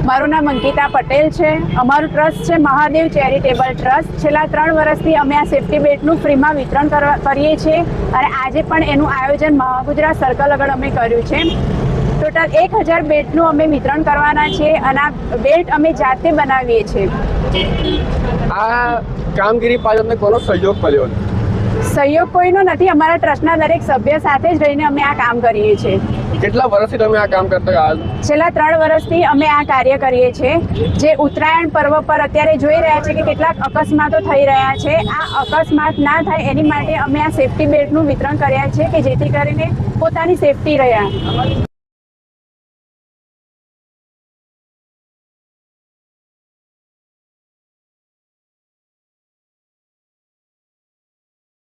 મારું નામ અંકિતા પટેલ છે। અમારું ટ્રસ્ટ છે મહાદેવ ચેરિટેબલ ટ્રસ્ટ। છેલ્લા 3 વર્ષથી અમે આ સેફ્ટી બેલ્ટનું ફ્રીમાં વિતરણ કરીએ છીએ અને આજે પણ એનું આયોજન મહાગુજરાત સર્કલ આગળ અમે કર્યું છે। ટોટલ 1000 બેલ્ટનું અમે વિતરણ કરવાના છે અને આ બેલ્ટ અમે જાતે બનાવીએ છીએ। આ કામગીરી પાછળ તમને કોનો સહયોગ મળ્યો? સહયોગ કોઈનો નથી, અમારા ટ્રસ્ટના દરેક સભ્ય સાથે જ રહીને અમે આ કામ કરીએ છીએ। કેટલા વર્ષથી તમે આ કામ કરતા હાલ? છેલ્લા 3 વર્ષથી અમે આ કાર્ય કરીએ છીએ। જે ઉત્તરાયણ પર્વ પર અત્યારે જોઈ રહ્યા છે કે કેટલાક અકસ્માતો થઈ રહ્યા છે, આ અકસ્માત ના થાય એની માટે અમે આ સેફ્ટી બેલ્ટનું વિતરણ કર્યા છે કે જેથી કરીને પોતાની સેફ્ટી રહ્યા।